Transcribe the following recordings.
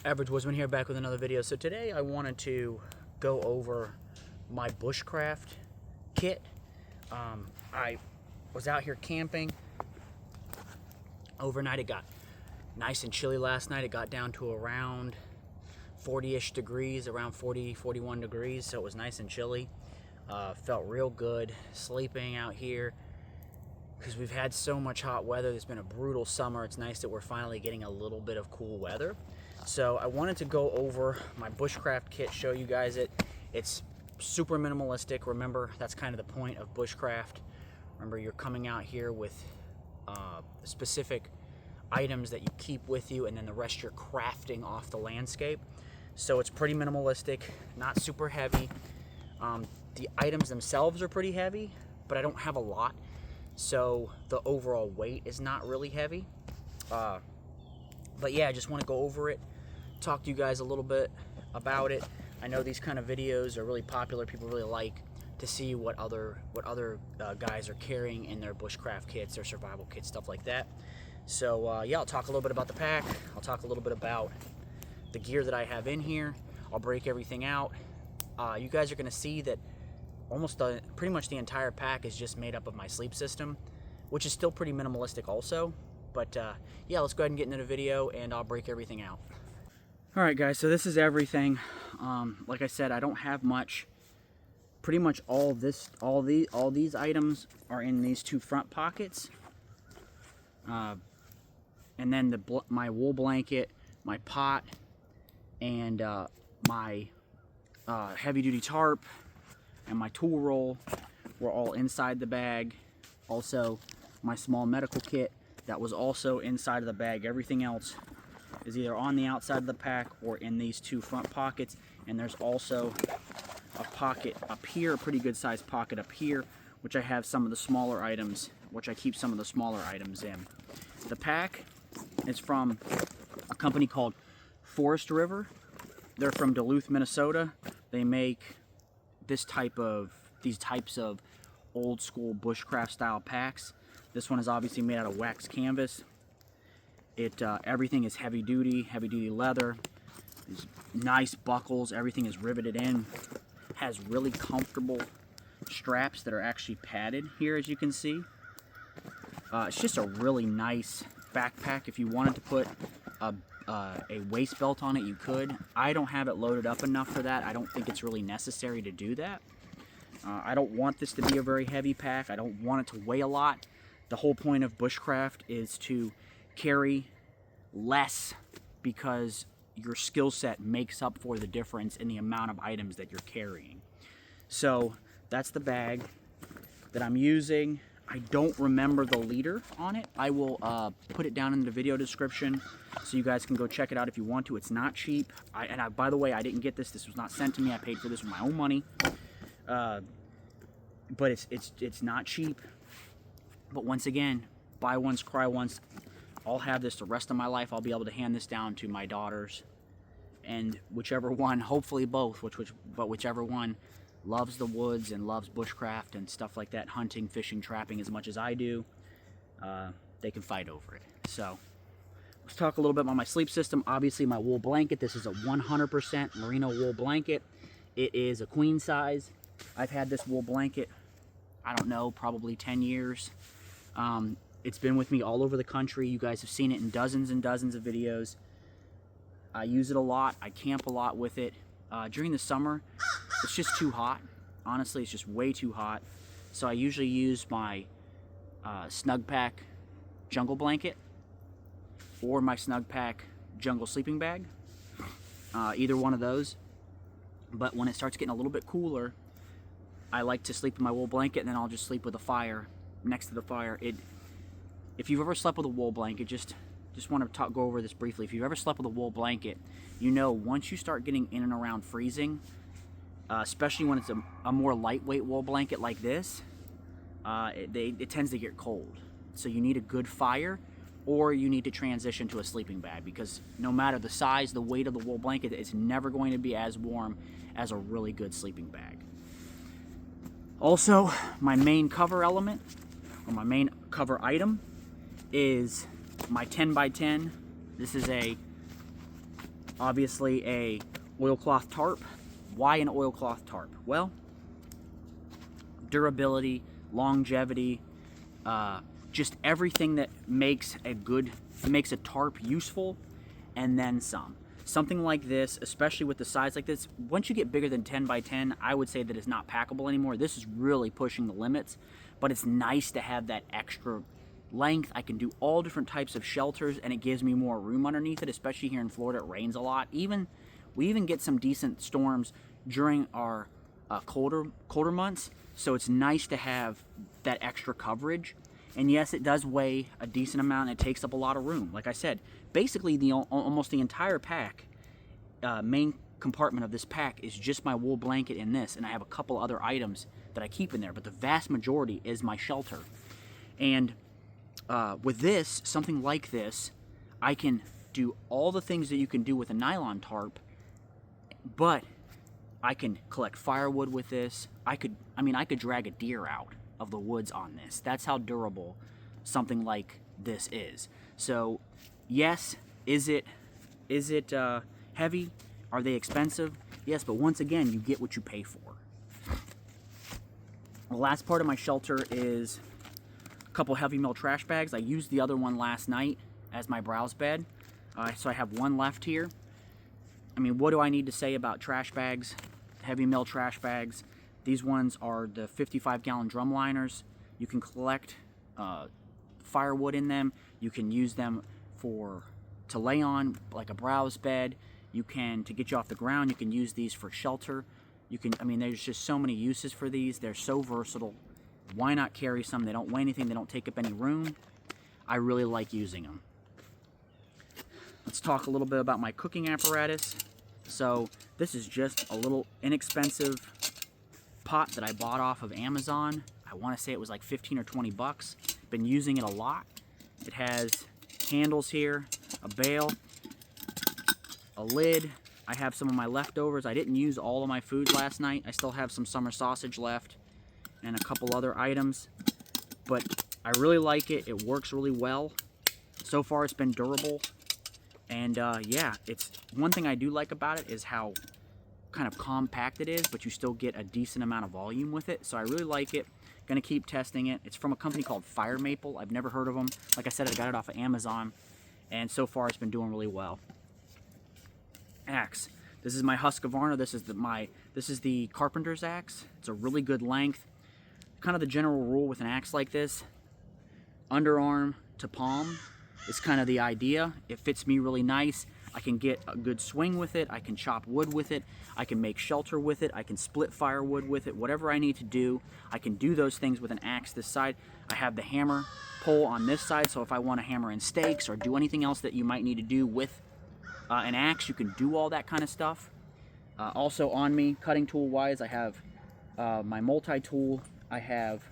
Average Woodsman here, back with another video. So today I wanted to go over my Bushcraft kit. I was out here camping overnight. It got nice and chilly last night. It got down to around 40-ish degrees, around 40, 41 degrees, so it was nice and chilly. Felt real good sleeping out here because we've had so much hot weather. It's been a brutal summer. It's nice that we're finally getting a little bit of cool weather. So I wanted to go over my Bushcraft kit, show you guys it. It's super minimalistic. Remember, that's kind of the point of Bushcraft. Remember, you're coming out here with specific items that you keep with you, and then the rest you're crafting off the landscape. So it's pretty minimalistic, not super heavy. The items themselves are pretty heavy, but I don't have a lot, so the overall weight is not really heavy. But yeah, I just want to go over it, talk to you guys a little bit about it. I know these kind of videos are really popular. People really like to see what other guys are carrying in their Bushcraft kits, their survival kits, stuff like that. So yeah, I'll talk a little bit about the pack. I'll talk a little bit about the gear that I have in here. I'll break everything out. You guys are going to see that pretty much the entire pack is just made up of my sleep system, which is still pretty minimalistic also. But yeah, let's go ahead and get into the video and I'll break everything out. Alright guys, so this is everything. Like I said, I don't have much. Pretty much all these items are in these two front pockets. And then my wool blanket, my pot, and my heavy duty tarp, and my tool roll were all inside the bag. Also, my small medical kit, that was also inside of the bag. Everything else is either on the outside of the pack or in these two front pockets. And there's also a pocket up here, a pretty good sized pocket up here, which I have some of the smaller items, which I keep some of the smaller items in. The pack is from a company called Forest River. They're from Duluth, Minnesota. They make these types of old school Bushcraft style packs. This one is obviously made out of wax canvas. Everything is heavy duty leather. These nice buckles, everything is riveted in. Has really comfortable straps that are actually padded here, as you can see. It's just a really nice backpack. If you wanted to put a waist belt on it, you could. I don't have it loaded up enough for that. I don't think it's really necessary to do that. I don't want this to be a very heavy pack. I don't want it to weigh a lot. The whole point of Bushcraft is to carry less because your skill set makes up for the difference in the amount of items that you're carrying. So that's the bag that I'm using. I don't remember the liter on it. I will put it down in the video description so you guys can go check it out if you want to. It's not cheap. By the way, I didn't get this. This was not sent to me. I paid for this with my own money. But it's not cheap. But once again, buy once, cry once. I'll have this the rest of my life. I'll be able to hand this down to my daughters, and whichever one, hopefully both, but whichever one loves the woods and loves Bushcraft and stuff like that, hunting, fishing, trapping as much as I do, they can fight over it. So let's talk a little bit about my sleep system. Obviously, my wool blanket. This is a 100% merino wool blanket. It is a queen size. I've had this wool blanket, I don't know, probably 10 years. It's been with me all over the country. You guys have seen it in dozens and dozens of videos. I use it a lot. I camp a lot with it. During the summer, it's just too hot. Honestly, it's just way too hot. So I usually use my Snug Pack jungle blanket or my Snug Pack jungle sleeping bag. Either one of those. But when it starts getting a little bit cooler, I like to sleep in my wool blanket, and then I'll just sleep with a fire next to the fire. If you've ever slept with a wool blanket, just want to go over this briefly. If you've ever slept with a wool blanket, you know once you start getting in and around freezing, especially when it's a more lightweight wool blanket like this, it tends to get cold. So you need a good fire, or you need to transition to a sleeping bag, because no matter the size, the weight of the wool blanket, it's never going to be as warm as a really good sleeping bag. Also, my main cover element, or my main cover item, is my 10 by 10. This is a Obviously a oilcloth tarp. Why an oilcloth tarp? Well, durability, longevity, just everything that makes a tarp useful, and then some. Something like this, especially with the size like this, once you get bigger than 10 by 10, I would say that it's not packable anymore. This is really pushing the limits, but it's nice to have that extra length. I can do all different types of shelters, and it gives me more room underneath it, especially here in Florida. It rains a lot. We even get some decent storms during our colder months, so it's nice to have that extra coverage. And yes, it does weigh a decent amount, and it takes up a lot of room. Like I said, basically almost the entire pack, main compartment of this pack is just my wool blanket and this, and I have a couple other items that I keep in there, but the vast majority is my shelter. And with this, something like this, I can do all the things that you can do with a nylon tarp, but I can collect firewood with this. I could drag a deer out of the woods on this. That's how durable something like this is. So yes, is it heavy? Are they expensive? Yes, but once again, you get what you pay for. The last part of my shelter is a couple heavy metal trash bags. I used the other one last night as my browse bed, so I have one left here. I mean, what do I need to say about trash bags, heavy metal trash bags? These ones are the 55-gallon drum liners. You can collect firewood in them. You can use them to lay on like a browse bed. You can, to get you off the ground, you can use these for shelter. There's just so many uses for these. They're so versatile. Why not carry some? They don't weigh anything. They don't take up any room. I really like using them. Let's talk a little bit about my cooking apparatus. So this is just a little inexpensive pot that I bought off of Amazon. I want to say it was like 15 or 20 bucks. Been using it a lot. It has handles here, a bail, a lid. I have some of my leftovers. I didn't use all of my food last night. I still have some summer sausage left and a couple other items, but I really like it. It works really well. So far it's been durable, and yeah, it's one thing I do like about it is how kind of compact it is, but you still get a decent amount of volume with it. So I really like it. Gonna keep testing it. It's from a company called Fire Maple. I've never heard of them. Like I said, I got it off of Amazon, and so far it's been doing really well. Axe. This is my Husqvarna. This is the carpenter's axe. It's a really good length. Kind of the general rule with an axe like this, underarm to palm is kind of the idea. It fits me really nice. I can get a good swing with it. I can chop wood with it. I can make shelter with it. I can split firewood with it. Whatever I need to do, I can do those things with an axe this side. I have the hammer pole on this side, so if I want to hammer in stakes or do anything else that you might need to do with an axe, you can do all that kind of stuff. Also on me, cutting tool wise, I have my multi-tool. I have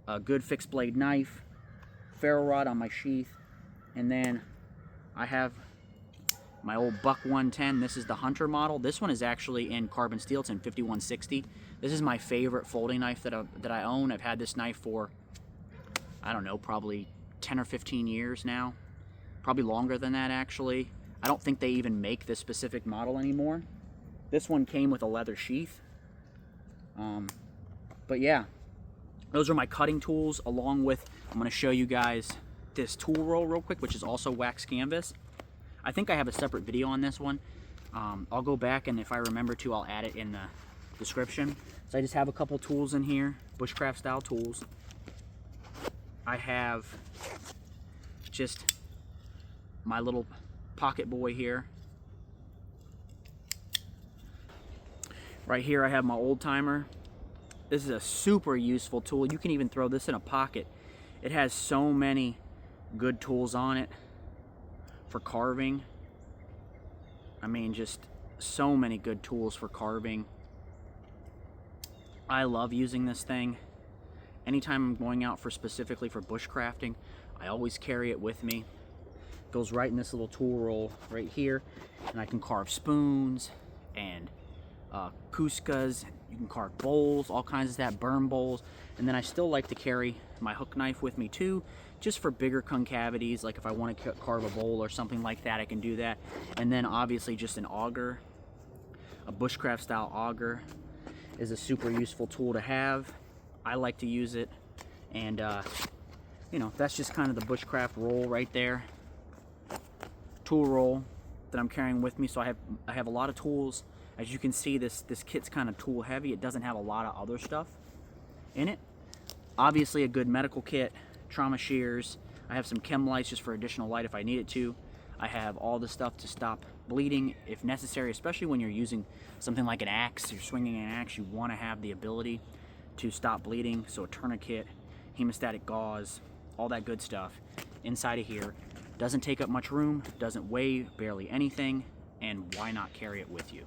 a good fixed blade knife, ferro rod on my sheath, and then I have my old Buck 110. This is the Hunter model. This one is actually in carbon steel. It's in 5160. This is my favorite folding knife that I own. I've had this knife for, I don't know, probably 10 or 15 years now. Probably longer than that, actually. I don't think they even make this specific model anymore. This one came with a leather sheath. But yeah, those are my cutting tools, along with, I'm going to show you guys this tool roll real quick, which is also wax canvas. I think I have a separate video on this one. I'll go back, and if I remember to, I'll add it in the description. So I just have a couple tools in here, Bushcraft style tools. I have just my little pocket boy here. Right here I have my old timer. This is a super useful tool. You can even throw this in a pocket. It has so many good tools on it for carving. I mean, just so many good tools for carving. I love using this thing. Anytime I'm going out specifically for bushcrafting, I always carry it with me. It goes right in this little tool roll right here, and I can carve spoons and kuskas, You can carve bowls, all kinds of that, burn bowls. And then I still like to carry my hook knife with me too, just for bigger concavities, like if I want to carve a bowl or something like that, I can do that. And then obviously just an auger, a bushcraft style auger is a super useful tool to have. I like to use it, and you know, that's just kind of the bushcraft roll right there, tool roll that I'm carrying with me. So I have a lot of tools. As you can see, this kit's kind of tool heavy. It doesn't have a lot of other stuff in it. Obviously a good medical kit, trauma shears. I have some chem lights just for additional light if I need it to. I have all the stuff to stop bleeding if necessary, especially when you're using something like an axe. You're swinging an axe, you want to have the ability to stop bleeding. So a tourniquet, hemostatic gauze, all that good stuff inside of here. Doesn't take up much room, doesn't weigh barely anything, and why not carry it with you?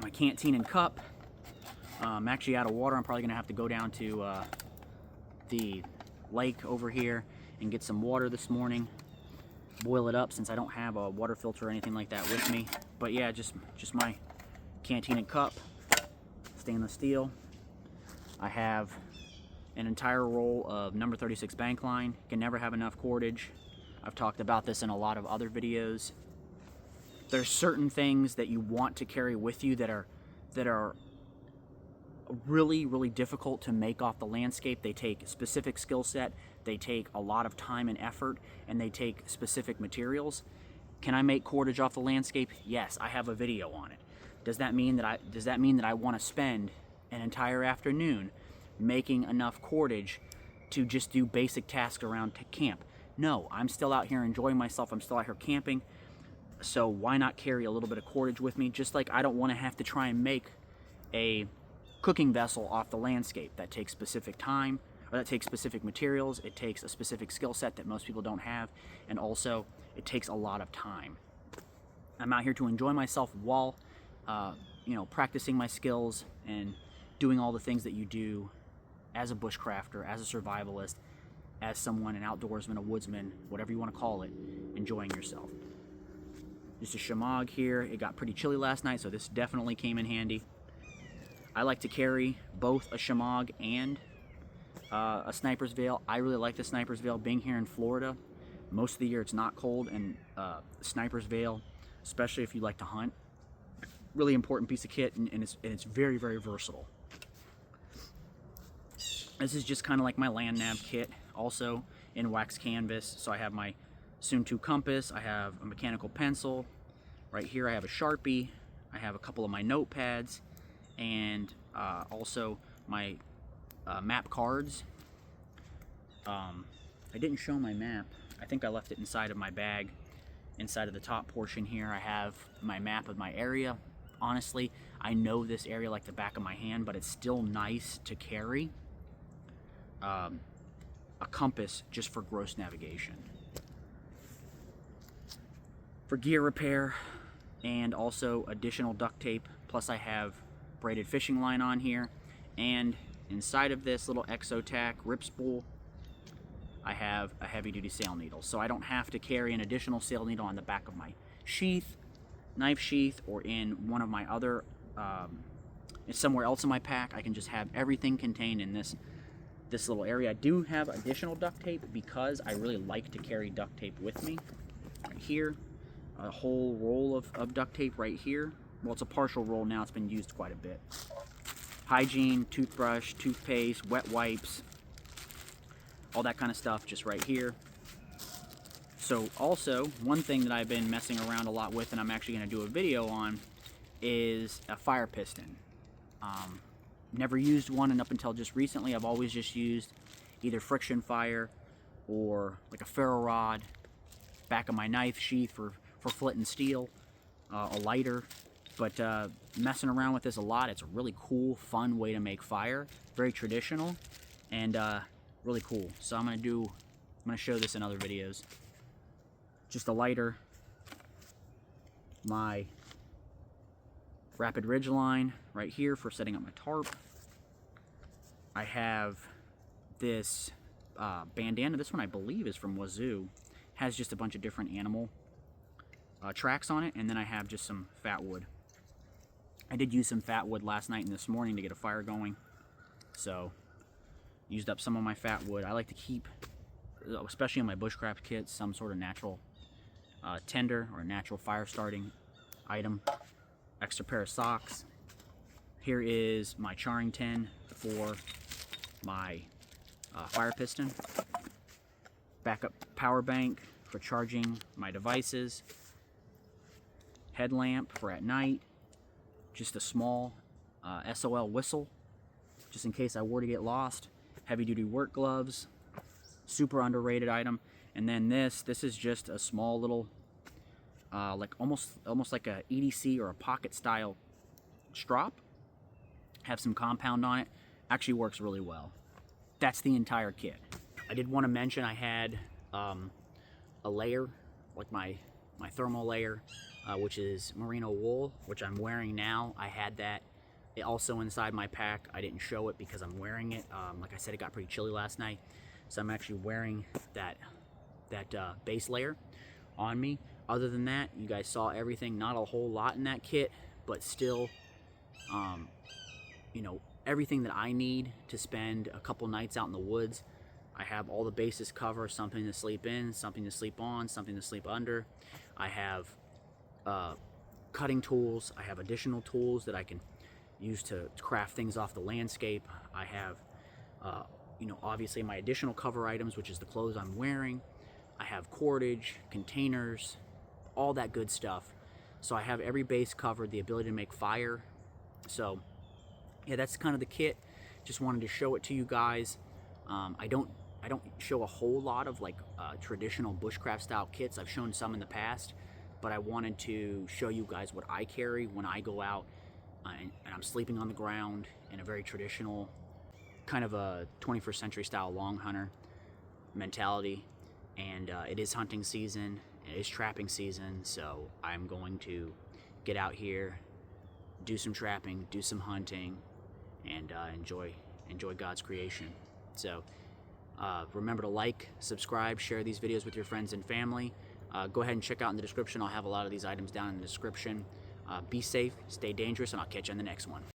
My canteen and cup. I'm actually out of water. I'm probably gonna have to go down to the lake over here and get some water this morning, boil it up, since I don't have a water filter or anything like that with me. But yeah, just my canteen and cup, stainless steel. I have an entire roll of number 36 bank line. Can never have enough cordage. I've talked about this in a lot of other videos. There's certain things that you want to carry with you that are really, really difficult to make off the landscape. They take specific skill set, they take a lot of time and effort, and they take specific materials. Can I make cordage off the landscape? Yes, I have a video on it. Does that mean that I want to spend an entire afternoon making enough cordage to just do basic tasks around camp? No, I'm still out here enjoying myself. I'm still out here camping. So why not carry a little bit of cordage with me? Just like I don't want to have to try and make a cooking vessel off the landscape. That takes specific time, or that takes specific materials. It takes a specific skill set that most people don't have, and also it takes a lot of time. I'm out here to enjoy myself while you know, practicing my skills and doing all the things that you do as a bushcrafter, as a survivalist, as someone, an outdoorsman, a woodsman, whatever you want to call it, enjoying yourself. Just a shamag here. It got pretty chilly last night, so this definitely came in handy. I like to carry both a shamag and a sniper's veil. I really like the sniper's veil. Being here in Florida, most of the year it's not cold, and sniper's veil, especially if you like to hunt, really important piece of kit, and it's very, very versatile. This is just kind of like my land nav kit, also in wax canvas. So I have my soon-to compass, I have a mechanical pencil. Right here I have a Sharpie, I have a couple of my notepads, and also my map cards. I didn't show my map. I think I left it inside of my bag. Inside of the top portion here I have my map of my area. Honestly, I know this area like the back of my hand, but it's still nice to carry a compass just for gross navigation. For gear repair, and also additional duct tape, plus I have braided fishing line on here, and inside of this little Exotac rip spool I have a heavy-duty sail needle, so I don't have to carry an additional sail needle on the back of my sheath, knife sheath, or in one of my other somewhere else in my pack. I can just have everything contained in this little area. I do have additional duct tape because I really like to carry duct tape with me. Right here, a whole roll of duct tape right here. Well, it's a partial roll now, it's been used quite a bit. Hygiene, toothbrush, toothpaste, wet wipes, all that kind of stuff just right here. So also, one thing that I've been messing around a lot with, and I'm actually going to do a video on, is a fire piston. Never used one, and up until just recently I've always just used either friction fire or like a ferro rod, back of my knife sheath for flint and steel, a lighter. But messing around with this a lot. It's a really cool, fun way to make fire. Very traditional and really cool. So I'm gonna show this in other videos. Just a lighter, my rapid ridge line right here for setting up my tarp. I have this bandana. This one I believe is from Wazoo. Has just a bunch of different animal tracks on it, and then I have just some fat wood. I did use some fat wood last night and this morning to get a fire going, so used up some of my fat wood. I like to keep, especially in my bushcraft kits, some sort of natural tinder or natural fire starting item. Extra pair of socks. Here is my charring tin for my fire piston. Backup power bank for charging my devices. Headlamp for at night. Just a small SOL whistle, just in case I were to get lost. Heavy duty work gloves. Super underrated item. And then this is just a small little, like almost like a EDC or a pocket style strop. Have some compound on it. Actually works really well. That's the entire kit. I did want to mention I had a layer, like my thermal layer, which is merino wool, which I'm wearing now. I had that also inside my pack. I didn't show it because I'm wearing it. Like I said, it got pretty chilly last night, so I'm actually wearing that base layer on me. Other than that, you guys saw everything. Not a whole lot in that kit, but still, you know, everything that I need to spend a couple nights out in the woods. I have all the bases covered, something to sleep in, something to sleep on, something to sleep under. I have cutting tools. I have additional tools that I can use to craft things off the landscape. I have, you know, obviously my additional cover items, which is the clothes I'm wearing. I have cordage, containers, all that good stuff. So I have every base covered, the ability to make fire. So yeah, that's kind of the kit. Just wanted to show it to you guys. I don't show a whole lot of like traditional bushcraft style kits. I've shown some in the past, but I wanted to show you guys what I carry when I go out and I'm sleeping on the ground in a very traditional kind of a 21st century style long hunter mentality. And it is hunting season, it is trapping season, so I'm going to get out here, do some trapping, do some hunting, and enjoy God's creation. So remember to like, subscribe, share these videos with your friends and family. Go ahead and check out in the description. I'll have a lot of these items down in the description. Be safe, stay dangerous, and I'll catch you on the next one.